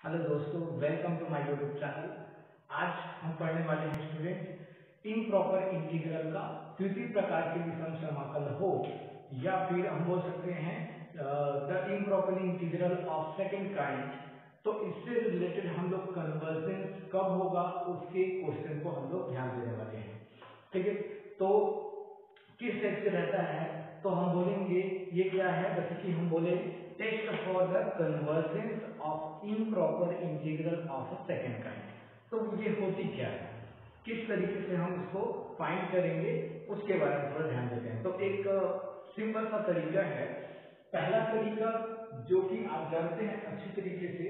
Hello दोस्तों, welcome to my YouTube channel. आज हम पढ़ने वाले हैं स्टूडेंट इम्प्रॉपर इंटीग्रल का द्वितीय प्रकार के विषम समाकल हो या फिर हम बोल सकते हैं the improper integral of second kind. तो इससे रिलेटेड हम लोग कन्वर्जेंस कब होगा उसके क्वेश्चन को हम लोग ध्यान देने वाले हैं। ठीक है, तो किस टाइप से रहता है तो हम बोलेंगे ये क्या है, जैसे कि हम बोले test for the convergence of improper integral of a second kind. तो ये होती क्या है, किस तरीके से हम इसको फाइंड करेंगे उसके बारे में थोड़ा ध्यान देते हैं। तो एक सिंपल सा तरीका है, पहला तरीका जो कि आप जानते हैं अच्छी तरीके से,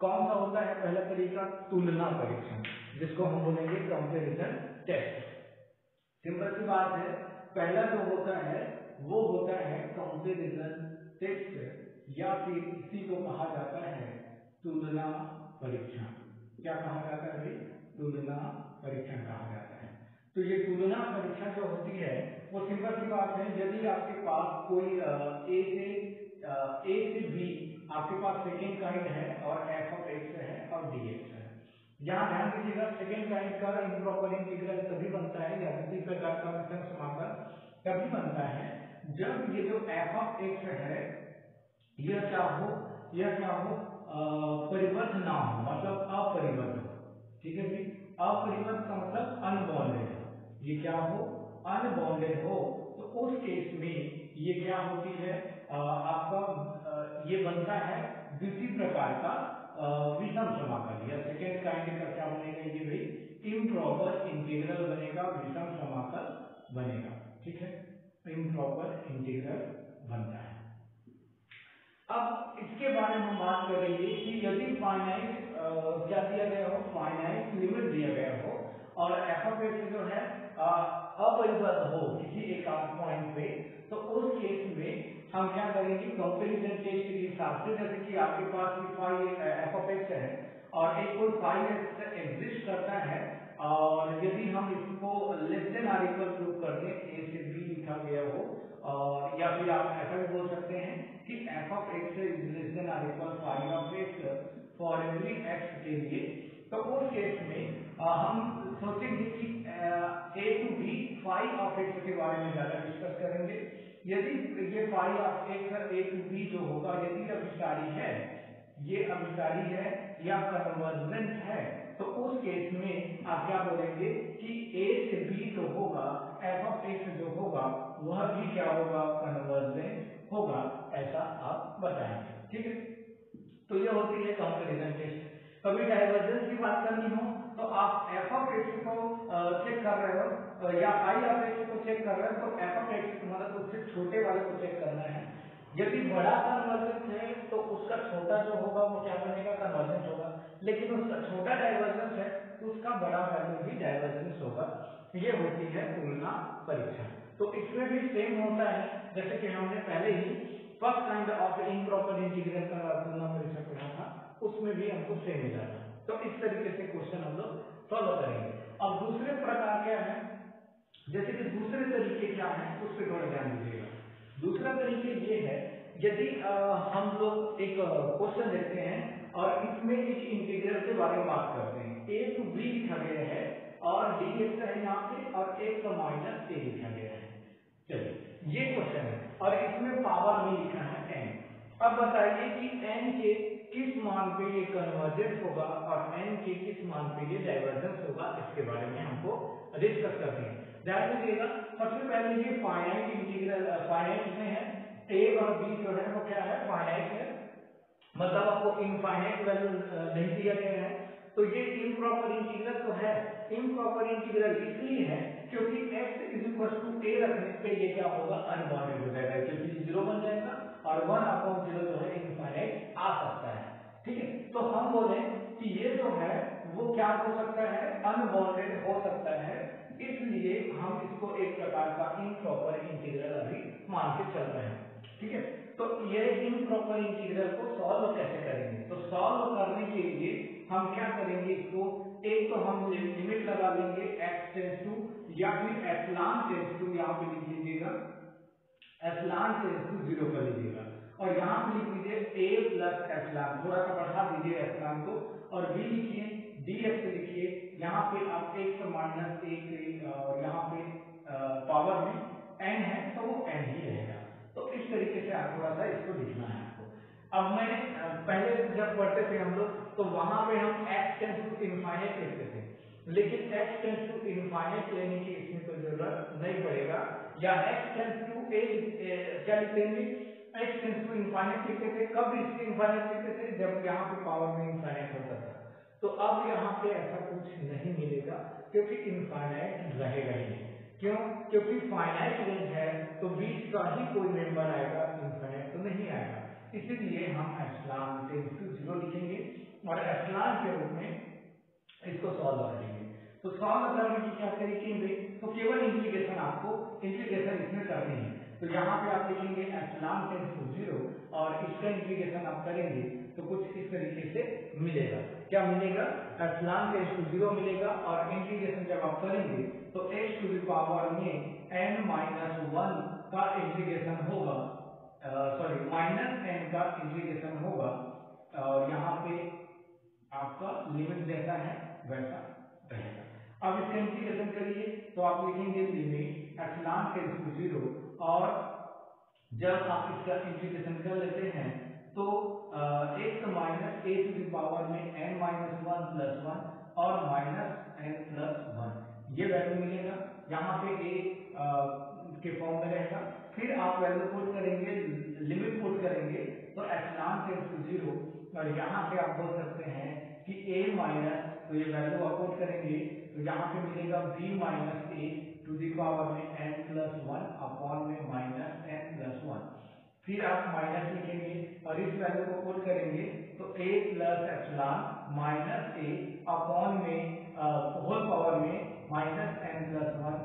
कौन सा होता है पहला तरीका? तुलना परीक्षण, जिसको हम बोलेंगे कंपैरिजन टेस्ट। सिंपल सी बात है, पहला जो होता है वो होता है कंपैरिजन टेस्ट या फिर इसी को कहा जाता है तुलना परीक्षण। क्या कहा जाता है? तुलना परीक्षण कहा जाता है। तो ये तुलना परीक्षण जो होती है वो सिंपल सी बात है, यदि आपके पास कोई ए से बी आपके पास सेकेंड काइंड है और एफ ऑफ एक्स है और डी एक्स है। यहाँ ध्यान दीजिएगा, सेकेंड काइंड का इम्प्रॉपर इंटीग्रल तभी बनता है या द्वितीय प्रकार का विषम समाकल तभी बनता है जब ये जो एफ ऑफ एक्स है यह क्या हो परिबद्ध ना हो, मतलब अपरिबद्ध हो। ठीक है भाई, अपरिबद्ध का मतलब अनबॉन्डेड। ये क्या हो? अनबॉन्डेड हो। तो उस केस में ये क्या होती है, आपका ये बनता है द्वितीय प्रकार का विषम समाकल या सेकेंड काइंड का क्या बनेगा? ये भाई इम्प्रॉपर इंटीग्रल बनेगा, विषम समाकल बनेगा। ठीक है, इम्प्रॉपर इंटीग्रल बनता है। अब इसके बारे में हम बात करेंगे कि यदि फाइनाइट क्या दिया गया हो, फाइनाइट लिमिट दिया गया हो और एफ ऑफ एक्स जो है अपरिबद्ध हो किसी एक पॉइंट पे, तो उस केस में हम क्या करेंगे? कंपैरिजन टेस्ट के हिसाब से, जैसे कि आपके पास एफ ऑफ एक्स है और एक कोई फाइव एक्स एग्जिस्ट करता है और यदि हम इसको less than or equal prove कर दें, ए से बी लिखा गया हो, और या फिर आप ऐसा भी बोल सकते हैं कि F of x is less than or equal five of x for every x के लिए, तो उस केस में हम सोचेंगे कि a to b five of x के बारे में ज्यादा डिस्कस करेंगे। यदि ये five of x a to b जो होगा, यदि अभिसारी है, ये अभिसारी है या कन्वर्जेंट है, तो उस केस में आप क्या बोलेंगे कि ए से बी जो होगा, एफ ऑफ एक्स जो होगा वह भी क्या होगा? कन्वर्जेंट होगा, ऐसा आप बताएंगे। ठीक है, तो ये होती है कंपैरिजन टेस्ट। कभी डाइवर्जेंस की बात करनी हो तो आप एफ ऑफ एक्स को चेक कर रहे हो या फाइव ऑफ एक्स को चेक कर रहे हो, तो एफ ऑफ एक्स मतलब उससे छोटे वाले को चेक करना है। यदि बड़ा कन्वर्जेंस है तो उसका छोटा जो होगा वो क्या बनेगा? कन्वर्जेंस होगा। लेकिन उसका छोटा डाइवर्जेंस है तो उसका बड़ा वैल्यू भी डाइवर्जेंस होगा। ये होती है तुलना परीक्षण। तो इसमें भी सेम होता है, जैसे कि हमने पहले ही first kind of improper integral का तुलना परीक्षण पढ़ा था, उसमें भी हमको सेम मिला था। तो इस तरीके से क्वेश्चन हम लोग सॉल्व करेंगे। और दूसरे प्रकार क्या है, जैसे कि दूसरे तरीके क्या है उस पर थोड़ा ध्यान दीजिएगा। दूसरा तरीके ये है, यदि हम लोग एक क्वेश्चन देखते हैं और इसमें एक इंटीग्रल के बारे में बात करते हैं, ए टू बी लिखा गया है और डी एक्स है यहाँ पे और एक्स माइनस ए लिखा गया है। चलिए, ये क्वेश्चन है और इसमें पावर में लिखा है n। अब बताइए कि n के किस मान पे ये कन्वर्जेंट होगा और n के किस मान पे ये डाइवर्जेंस होगा, इसके बारे में हमको डिस्कस करते हैं। ध्यान दीजिएगा, सबसे पहले ये फाइनाइट इंटीग्रल, फाइनाइट में है a और b जो है वो क्या है? फाइनाइट है, मतलब आपको इनफाइनाइट वैल्यू नहीं दिया गया है। तो ये इम्प्रॉपर इंटीग्रल तो है, इम्प्रॉपर इंटीग्रल इसलिए है क्योंकि x is equal to a रखने पे ये क्या होगा? अनबाउंडेड हो जाएगा, क्योंकि जीरो बन जाएगा और 1/0 जो है इनफाइनाइट आ सकता है। ठीक है, तो हम बोले कि ये जो है वो क्या हो सकता है? अनबाउंडेड हो सकता है, इसलिए हम इसको एक प्रकार का इम्प्रॉपर इंटीग्रल अभी मान के चल रहे हैं। ठीक है, तो ये इम्प्रॉपर इंटीग्रल को सॉल्व कैसे करेंगे? तो सॉल्व करने के लिए हम क्या करेंगे? इसको एक तो हम लिमिट लगा लेंगे x टेंस टू, या फिर एप्सिलॉन टेंस टू, यहाँ पे लिख लीजिएगा एप्सिलॉन टेंस टू 0 कर लीजिएगा। और यहाँ पे लिख लीजिए a प्लस एप्सिलॉन, थोड़ा सा बढ़ा दीजिए एप्सिलॉन को, और b लिखिए, dx लिखिए, यहाँ पे आप x माइनस 1 और यहाँ पे पावर में n है तो वो n ही रहेगा। तो इस तरीके से आप थोड़ा सा इसको लिखना है आपको। अब मैंने पहले जब पढ़ते थे हम लोग तो वहां पे हम x टेंस टू इनफाइनाइट लिखते थे, लेकिन x टेंस टू इनफाइनाइट लेने की इसमें कोई जरूरत नहीं पड़ेगा, या x टेंस टू क्या लिखेंगे, x टेंस टू इनफाइनाइट लिखते थे। कब इसके इनफाइनाइट लिखते थे, जब यहाँ पे पावर में इनफाइनाइट होता था। तो अब यहाँ पे ऐसा कुछ नहीं मिलेगा, क्योंकि इनफाइनाइट रहेगा ही नहीं। क्यों? क्योंकि फाइनाइट रेंज है तो बीच का ही कोई मेंबर आएगा, इनफाइनाइट तो नहीं आएगा। इसीलिए हम एप्सिलॉन टेंस टू 0 लिखेंगे और एप्सिलॉन के रूप में इसको सॉल्व करेंगे। तो सॉल्व करने की क्या तरीके, तो केवल इंटीग्रेशन, आपको इंटीग्रेशन इसमें करनी है। तो यहाँ पे आप लिखेंगे एप्सिलॉन टेंस टू 0 और इसका इंटीग्रेशन आप करेंगे तो कुछ इस तरीके से मिलेगा। क्या मिलेगा? एप्सिलॉन टेंस टू 0 मिलेगा और इंटीग्रेशन जब आप करेंगे तो x टू द पावर में n माइनस 1 का इंटीग्रेशन होगा, सॉरी माइनस n का इंटीग्रेशन होगा, और यहाँ पे आपका लिमिट जैसा है वैसा रहेगा। अब इसका इंटीग्रेशन करिए तो आप लिखेंगे लिमिट एप्सिलॉन टेंस टू 0, और जब आप इसका इंटीग्रेशन कर लेते हैं तो x minus a to the power में n माइनस 1 प्लस 1 और माइनस n प्लस 1 ये वैल्यू मिलेगा। यहाँ पे a के फॉर्म में रहेगा। फिर आप वैल्यू पुट करेंगे, लिमिट पुट करेंगे तो एप्सिलॉन टेंस टू 0, और यहाँ से आप बोल सकते हैं कि a माइनस, तो ये वैल्यू आप पुट करेंगे तो यहाँ पे मिलेगा b minus a to the power में n प्लस 1 अपॉन में माइनस n प्लस 1। फिर आप माइनस लिखेंगे और इस वैल्यू को पुट करेंगे तो a plus epsilon minus a upon में होल पावर में माइनस n प्लस 1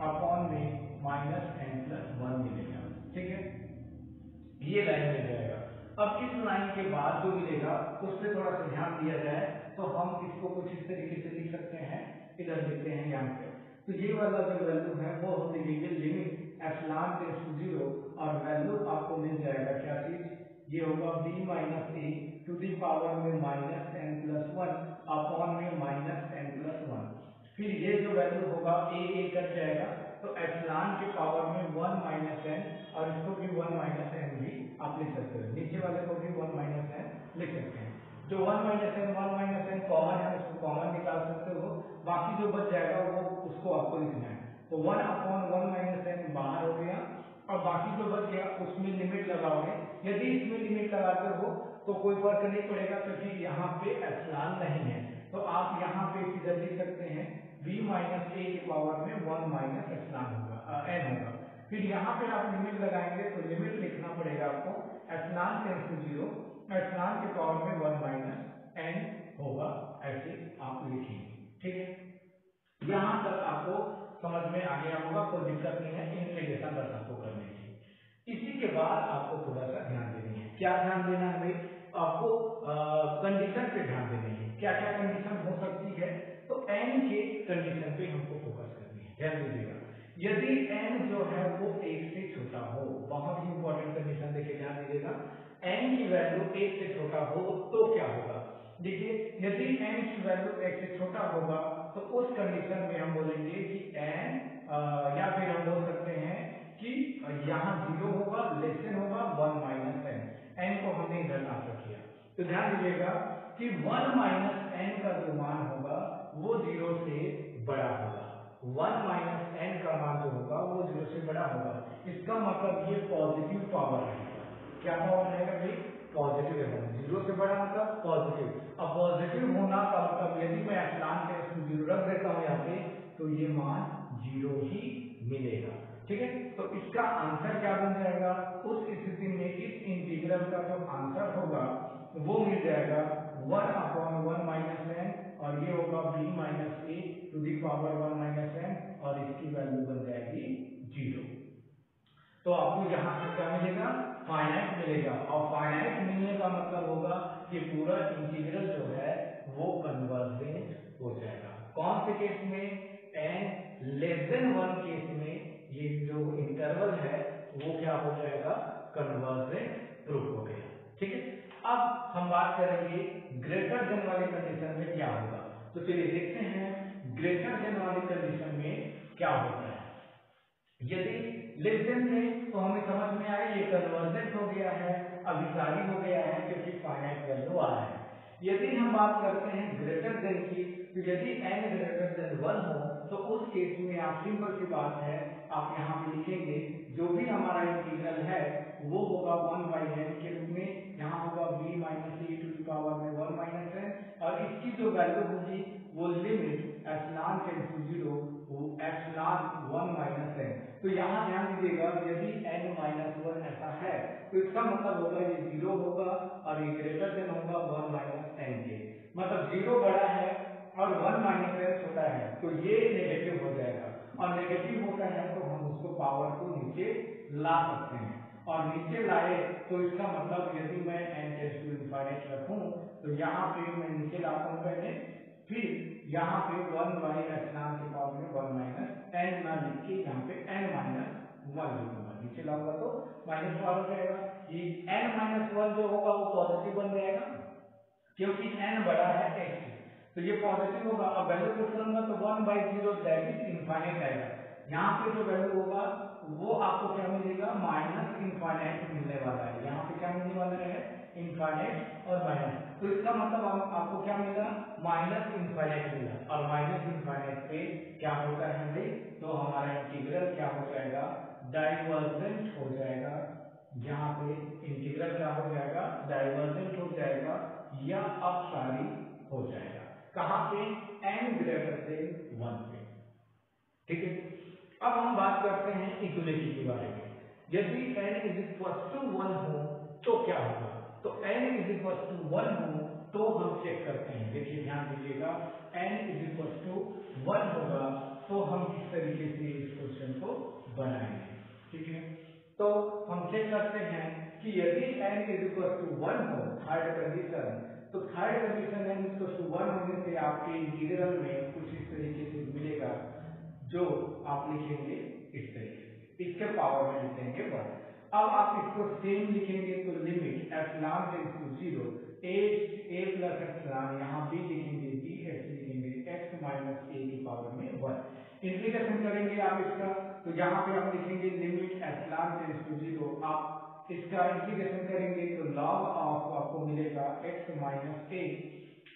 अपॉन में माइनस n प्लस 1 मिलेगा। ठीक है, ये लाइन मिल जाएगा। अब इस लाइन के बाद जो मिलेगा उस पर थोड़ा सा ध्यान दिया जाए तो हम इसको कुछ इस तरीके से लिख सकते हैं। इधर लिखते हैं यहाँ पे, तो ये वाला जो वैल्यू है वो हो जाएगी लिमिट एप्सिलॉन टेंस टू 0, और वैल्यू आपको मिल जाएगा क्या चीज, ये होगा b minus a to the power में माइनस n प्लस 1 अपॉन में माइनस n प्लस 1। फिर ये जो वैल्यू होगा a कट जाएगा तो एप्सिलॉन के पावर में 1 माइनस n, और इसको भी 1 माइनस n भी आप लिख सकते हो, नीचे वाले को भी 1 माइनस n लिख सकते हैं। जो 1 माइनस n कॉमन है उसको कॉमन निकाल सकते हो, बाकी जो बच जाएगा वो उसको आपको लिखना है। तो 1 अपॉन 1 माइनस n बाहर हो गया और बाकी जो बच गया उसमें लिमिट लगाओगे। यदि इसमें लिमिट लगाते हो तो कोई फर्क नहीं पड़ेगा, क्योंकि यहाँ पे एप्सिलॉन नहीं है, तो आप यहाँ पे सीधा लिख सकते हैं b माइनस a के पावर में 1 माइनस एप्सिलॉन होगा, n होगा। फिर यहाँ पे आप लिमिट लगाएंगे तो लिमिट लिखना पड़ेगा आपको एप्सिलॉन टेंस टू 0, एप्सिलॉन के पावर में 1 माइनस n होगा, ऐसे आप लिखेंगे। ठीक है, यहाँ तक आपको समझ में आ गया होगा, कोई दिक्कत नहीं है, इंटीग्रेशन बस आपको करनी है। इसी के बाद आपको थोड़ा सा ध्यान देनी है। क्या ध्यान देना है भाई? आपको कंडीशन पे ध्यान देनी है। क्या क्या कंडीशन हो सकती है, तो n के कंडीशन पे हमको फोकस करनी है। ध्यान दीजिएगा, यदि n जो है वो 1 से छोटा हो, बहुत ही इंपॉर्टेंट कंडीशन देखे ध्यान दीजिएगा, n की वैल्यू 1 से छोटा हो तो क्या होगा। देखिए, यदि n की वैल्यू 1 से छोटा होगा तो उस कंडीशन में हम बोलेंगे कि n या फिर हम बोल सकते हैं कि यहाँ 0 होगा, लेस देन होगा 1 माइनस n, n को हमने इधर ट्रांसफर किया। तो ध्यान दीजिएगा कि 1 माइनस n का जो मान होगा वो 0 से बड़ा होगा। 1 माइनस n का मान जो होगा वो 0 से बड़ा होगा। इसका मतलब ये पॉजिटिव पावर रहेगा। क्या पावर रहेगा भाई? पॉजिटिव रहेगा। 0 से बड़ा मतलब पॉजिटिव। अब पॉजिटिव होना का मतलब यदि मैं एप्सिलॉन टेंस टू 0 रख देता हूँ यहाँ पे तो ये मान 0 ही मिलेगा। ठीक है, तो इसका आंसर क्या बन जाएगा? उस स्थिति में इस इंटीग्रल का जो आंसर होगा वो मिल जाएगा 1 अपॉन 1 माइनस n, और ये होगा b minus a to the power 1 minus n, और इसकी वैल्यू बन जाएगी 0। तो आपको यहाँ से क्या मिलेगा? फाइनाइट मिलेगा, और फाइनाइट मिलने का मतलब होगा कि पूरा इंटीग्रल जो है वो कन्वर्जेंट हो जाएगा। कौन से केस में? n लेस देन 1 केस में ये जो इंटरवल है वो क्या हो जाएगा? कन्वर्जेंट प्रूफ हो गया। ठीक है, अब हम बात करेंगे ग्रेटर देन वाली कंडीशन में क्या होगा। तो चलिए देखते हैं ग्रेटर देन वाली कंडीशन में क्या होता है। यदि लेस देन थे तो हमें समझ में आया ये कन्वर्जेंट हो गया है, अभिसारी हो गया है, क्योंकि फाइनाइट वैल्यू आ रहा है। यदि हम बात करते हैं ग्रेटर देन की, तो यदि n ग्रेटर देन 1 हो तो उस केस में आप सिंपल सी बात है, आप यहाँ पे लिखेंगे जो भी हमारा इंटीग्रल है वो होगा 1/n के रूप में, यहाँ होगा v minus a to the power में 1 माइनस n, और इसकी जो वैल्यू होगी वो limit epsilon tends to 0 epsilon 1 minus n। तो यहाँ ध्यान दीजिएगा यदि n माइनस 1 ऐसा है तो इसका मतलब होगा ये 0 होगा और ये ग्रेटर देन होगा 1 माइनस n के, मतलब 0 बड़ा है और 1 माइनस n छोटा है, तो ये नेगेटिव हो जाएगा, और नेगेटिव होता है तो हम उसको पावर को नीचे ला सकते हैं, और नीचे लाए तो इसका मतलब यदि मैं n टेंड्स टू इनफाइनाइट रखूं तो यहाँ पे मैं नीचे लाता हूँ पहले, फिर यहाँ पे 1 बाई एप्सिलॉन के पावर में 1 माइनस n ना लिख के यहाँ पे n माइनस 1 लिखूंगा, नीचे लाऊंगा तो माइनस 1 हो जाएगा। ये n माइनस 1 जो होगा वो पॉजिटिव बन जाएगा क्योंकि n बड़ा है x से, तो ये पॉजिटिव होगा। अब वैल्यू पुट करूंगा तो 1/0 दैट इज इनफाइनाइट आएगा। यहाँ पे जो वैल्यू होगा वो आपको क्या मिलेगा, माइनस इनफाइनाइट मिलने वाला है। यहाँ पे क्या मिलने वाला है, इनफाइनाइट और माइनस, तो इसका मतलब आपको क्या मिला, माइनस इनफाइनाइट मिला, और माइनस इनफाइनाइट पे क्या होता है भाई, तो हमारा इंटीग्रल क्या हो जाएगा, डाइवर्जेंट हो जाएगा। यहाँ पे इंटीग्रल क्या हो जाएगा, डाइवर्जेंट हो जाएगा या अपसारी हो जाएगा। कहाँ पे, n ग्रेटर देन 1 पे। ठीक है, अब हम बात करते हैं इक्वलिटी के बारे में। यदि n इज इक्वल टू 1 हो तो क्या होगा, तो n इज इक्वल टू 1 हो तो हम चेक करते हैं। देखिए ध्यान दीजिएगा, n इज इक्वल टू 1 होगा तो हम किस तरीके से इस क्वेश्चन को बनाएंगे। ठीक है, तो हम चेक करते हैं कि यदि n इज इक्वल टू 1 हो, थर्ड कंडीशन, तो third condition n is equal to 1 होने से आपके इंटीग्रल में कुछ इस तरीके से मिलेगा, जो आप लिखेंगे इस तरीके से, इसके पावर में लिख देंगे 1। अब आप इसको सेम लिखेंगे तो limit epsilon tends to 0 a plus epsilon, यहाँ b लिखेंगे b x लिखेंगे x माइनस a की पावर में 1। इंटीग्रेशन करेंगे आप इसका, तो यहाँ पे आप लिखेंगे लिमिट एप्सिलॉन टेंड्स टू 0, आप इसका इंटीग्रेशन करेंगे तो log ऑफ आपको मिलेगा x minus a,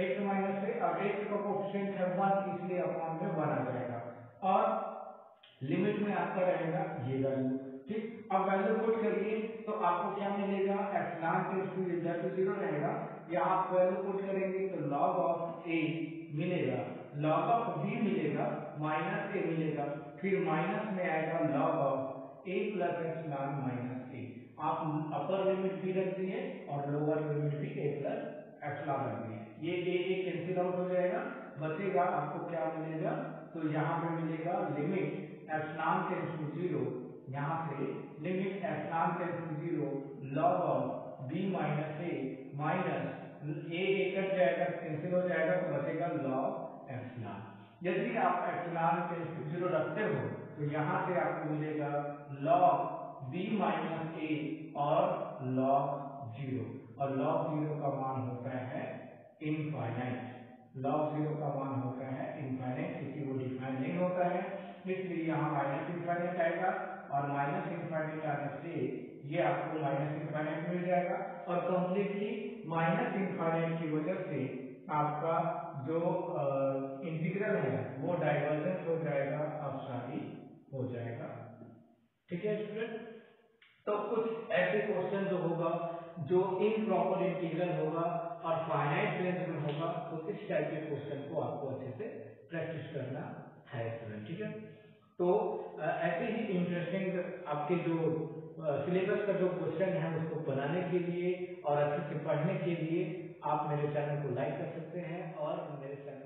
x minus a, अब x का कोएफिशिएंट है 1 इसलिए अपॉन में 1 आ जाएगा, और लिमिट में आपका रहेगा ये वैल्यू। ठीक, अब वैल्यू पुट करिए तो आपको क्या मिलेगा, एप्सिलॉन टेंड्स टू 0 रहेगा, यहाँ आप वैल्यू पुट करेंगे तो log ऑफ a मिलेगा, log ऑफ b मिलेगा, माइनस a मिलेगा, फिर माइनस में आएगा log of a plus epsilon minus a। आप अपर लिमिट भी रख दिए और लोअर लिमिट भी a प्लस एप्सिलॉन रख दिए, ये a कैंसिल आउट हो जाएगा, बचेगा आपको क्या मिलेगा, तो यहाँ पे मिलेगा लिमिट एप्सिलॉन टेंड्स टू 0, यहाँ से limit epsilon tends to 0 log of b minus a minus a cut जाएगा, कैंसिल हो जाएगा, तो बचेगा log एप्सिलॉन। यदि आप एप्सिलॉन टेंड्स टू 0 रखते हो तो यहाँ से आपको मिलेगा log b माइनस a और log 0, और log 0 का मान होता है इनफाइनाइट, log 0 का मान होता है इनफाइनाइट, क्योंकि वो डिफाइन नहीं होता है, इसलिए यहाँ माइनस इनफाइनाइट आएगा, और माइनस इनफाइनाइट आने से ये आपको माइनस इनफाइनाइट मिल जाएगा, और कंप्लीटली माइनस इनफाइनाइट की वजह से आपका जो इंटीग्रल है वो डाइवर्जेंट हो जाएगा, अपसारी हो जाएगा। ठीक है स्टूडेंट, तो कुछ ऐसे क्वेश्चन जो होगा जो इम्प्रॉपर इंटीग्रल होगा और फाइनाइट रेंज में होगा, तो इस टाइप के क्वेश्चन को आपको अच्छे से प्रैक्टिस करना है स्टूडेंट। ठीक है, तो ऐसे ही इंटरेस्टिंग आपके जो सिलेबस का जो क्वेश्चन है उसको बनाने के लिए और अच्छे से पढ़ने के लिए आप मेरे चैनल को लाइक कर सकते हैं और मेरे चैनल